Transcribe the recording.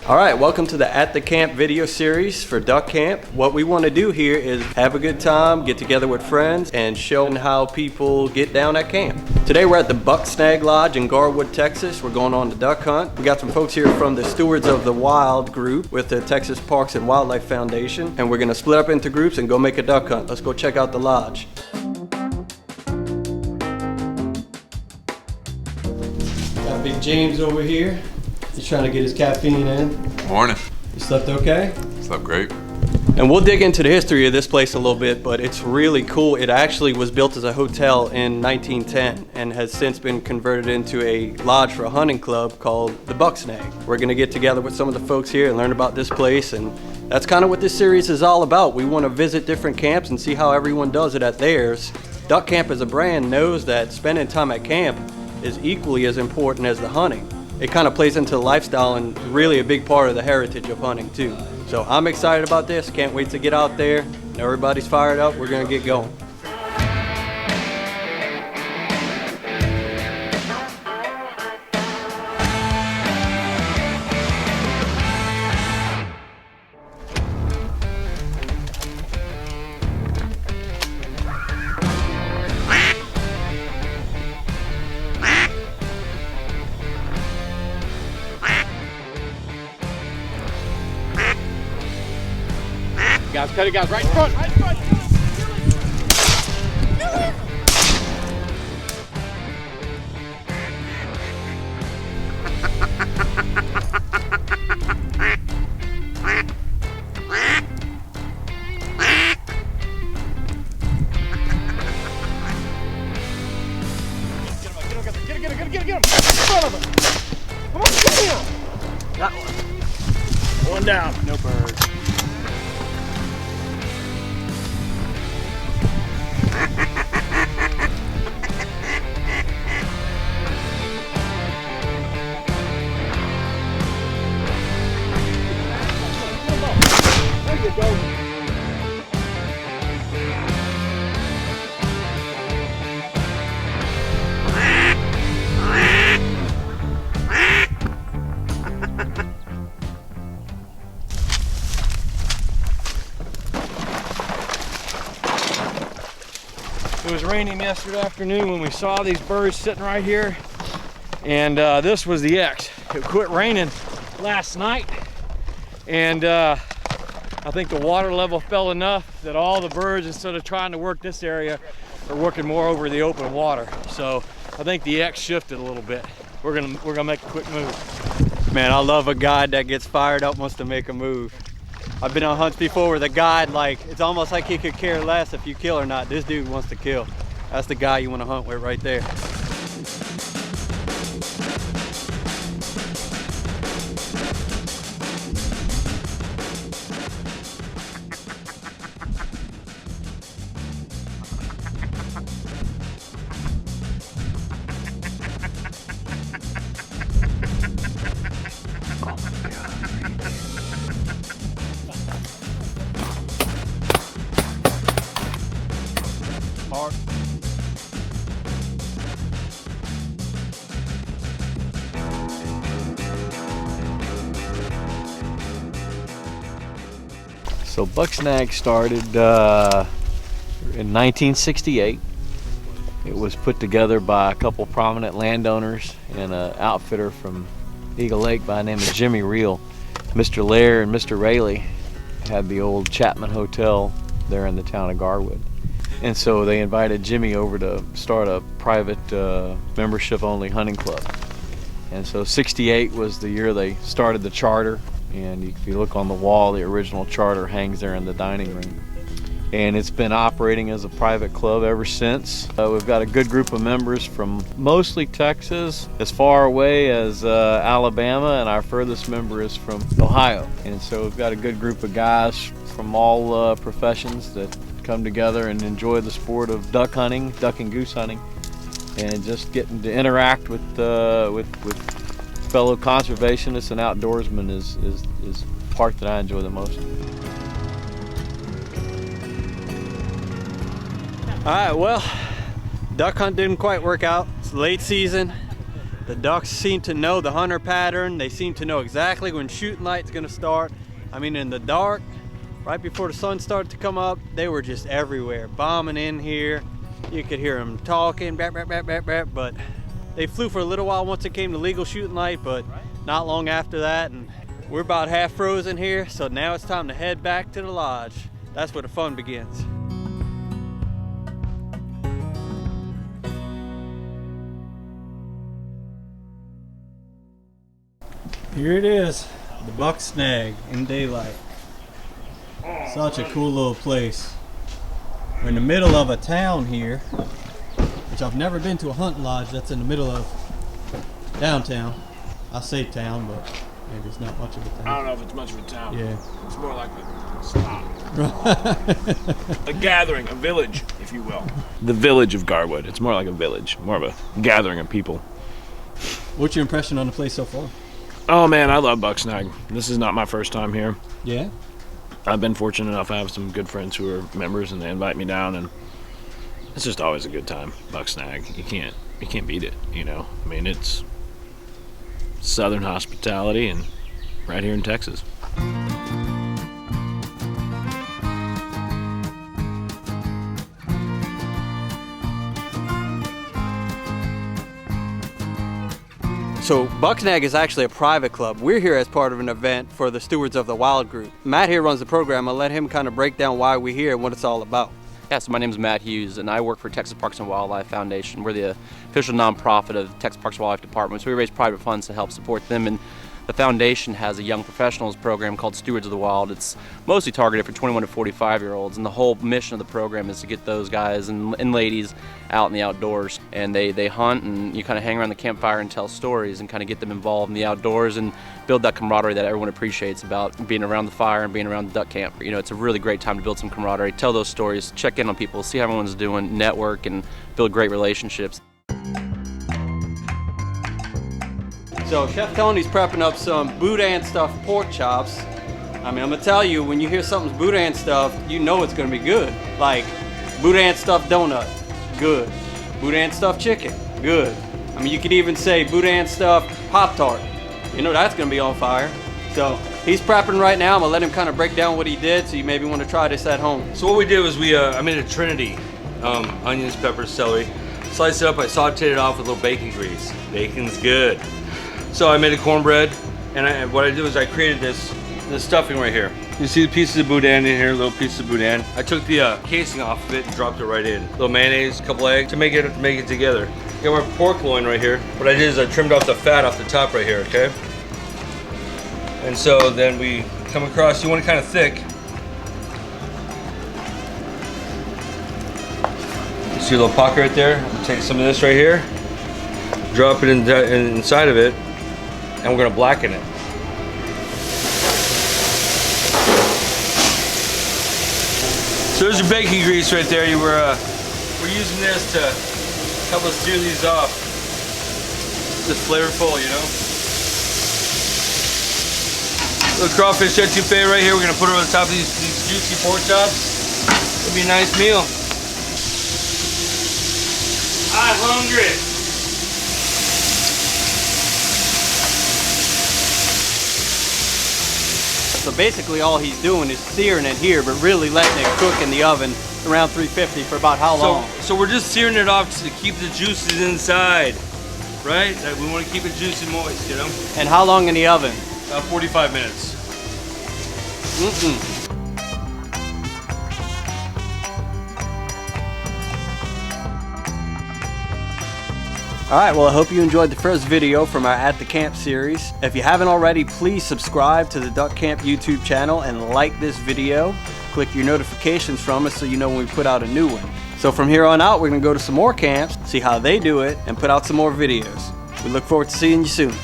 All right, welcome to the At the Camp video series for duck camp. What we want to do here is have a good time, get together with friends, and show how people get down at camp. Today we're at the Bucksnag Lodge in Garwood, Texas. We're going on the duck hunt. We got some folks here from the Stewards of the Wild group with the Texas Parks and Wildlife Foundation, and we're gonna split up into groups and go make a duck hunt. Let's go check out the lodge. Got Big James over here. He's trying to get his caffeine in. Morning. You slept okay? Slept great. And we'll dig into the history of this place a little bit, but it's really cool. It actually was built as a hotel in 1910 and has since been converted into a lodge for a hunting club called the Bucksnag. We're gonna get together with some of the folks here and learn about this place, and that's kind of what this series is all about. We want to visit different camps and see how everyone does it at theirs. Duck Camp as a brand knows that spending time at camp is equally as important as the hunting. It kind of plays into the lifestyle and really a big part of the heritage of hunting too. So I'm excited about this. Can't wait to get out there. Everybody's fired up. We're gonna get going. Guys, cut it, guys, right in front, right in front. Get him. In front of him. Come on, get him. That one. One down. No bird. It was raining yesterday afternoon when we saw these birds sitting right here, and this was the X. It quit raining last night, and I think the water level fell enough that all the birds, instead of trying to work this area, are working more over the open water. So I think the X shifted a little bit. We're gonna make a quick move. Man, I love a guide that gets fired up, wants to make a move. I've been on hunts before where the guide, like, it's almost like he could care less if you kill or not. This dude wants to kill. That's the guy you want to hunt with right there. Mark. So Bucksnag started in 1968. It was put together by a couple prominent landowners and an outfitter from Eagle Lake by the name of Jimmy Reel. Mr. Lair and Mr. Rayleigh had the old Chapman Hotel there in the town of Garwood. And so they invited Jimmy over to start a private membership-only hunting club. And so 68 was the year they started the charter. And if you look on the wall, the original charter hangs there in the dining room. And it's been operating as a private club ever since. We've got a good group of members from mostly Texas, as far away as Alabama, and our furthest member is from Ohio. And so we've got a good group of guys from all professions that come together and enjoy the sport of duck hunting, duck and goose hunting, and just getting to interact with fellow conservationists and outdoorsmen is the part that I enjoy the most. All right, well, duck hunt didn't quite work out. It's late season. The ducks seem to know the hunter pattern. They seem to know exactly when shooting light's gonna start. I mean, in the dark, right before the sun started to come up, they were just everywhere, bombing in here. You could hear them talking, bap, bap, bap, bap, bap, but they flew for a little while once it came to legal shooting light, but not long after that, and we're about half frozen here, so now it's time to head back to the lodge. That's where the fun begins. Here it is, the Bucksnag in daylight. Such a cool little place. We're in the middle of a town here, which I've never been to a hunting lodge that's in the middle of downtown. I say town, but maybe it's not much of a town. I don't know if it's much of a town. Yeah. It's more like a stop. A gathering, a village, if you will. The village of Garwood. It's more like a village, more of a gathering of people. What's your impression on the place so far? Oh man, I love Bucksnag. This is not my first time here. Yeah? I've been fortunate enough to have some good friends who are members and they invite me down, and it's just always a good time. Bucksnag, you can't beat it, you know. I mean, it's Southern hospitality and right here in Texas. So Bucksnag is actually a private club. We're here as part of an event for the Stewards of the Wild group. Matt here runs the program. I'll let him kind of break down why we're here and what it's all about. Yeah, so my name is Matt Hughes, and I work for Texas Parks and Wildlife Foundation. We're the official nonprofit of the Texas Parks and Wildlife Department, so we raise private funds to help support them. And the foundation has a young professionals program called Stewards of the Wild. It's mostly targeted for 21 to 45-year-olds, and the whole mission of the program is to get those guys and ladies out in the outdoors. And they hunt, and you kind of hang around the campfire and tell stories and kind of get them involved in the outdoors and build that camaraderie that everyone appreciates about being around the fire and being around the duck camp. You know, it's a really great time to build some camaraderie, tell those stories, check in on people, see how everyone's doing, network, and build great relationships. So Chef Tony's prepping up some boudin stuffed pork chops. I mean, I'm gonna tell you, when you hear something's boudin stuffed, you know it's gonna be good. Like boudin stuffed donut, good. Boudin stuffed chicken, good. I mean, you could even say boudin stuffed Pop-Tart. You know that's gonna be on fire. So he's prepping right now. I'm gonna let him kind of break down what he did, so you maybe want to try this at home. So what we did was I made a trinity, onions, peppers, celery. Sliced it up, I sauteed it off with a little bacon grease. Bacon's good. So I made a cornbread, and what I did was I created this stuffing right here. You see the pieces of boudin in here, little pieces of boudin. I took the casing off of it and dropped it right in. A little mayonnaise, a couple eggs to make it together. Got my pork loin right here. What I did is I trimmed off the fat off the top right here, okay? And so then we come across, you want it kind of thick. You see a little pocket right there? Take some of this right here, drop it inside of it, and we're gonna blacken it. So there's your bacon grease right there. We're using this to help us sear these off. Just flavorful, you know. Little crawfish etouffee right here. We're gonna put it on the top of these juicy pork chops. It'll be a nice meal. I'm hungry. So basically all he's doing is searing it here, but really letting it cook in the oven around 350 for about how long? So we're just searing it off to keep the juices inside, right? We want to keep it juicy and moist, you know? And how long in the oven? 45 minutes. All right, well, I hope you enjoyed the first video from our At the Camp series. If you haven't already, please subscribe to the Duck Camp YouTube channel and like this video. Click your notifications from us so you know when we put out a new one. So from here on out, we're gonna go to some more camps, see how they do it, and put out some more videos. We look forward to seeing you soon.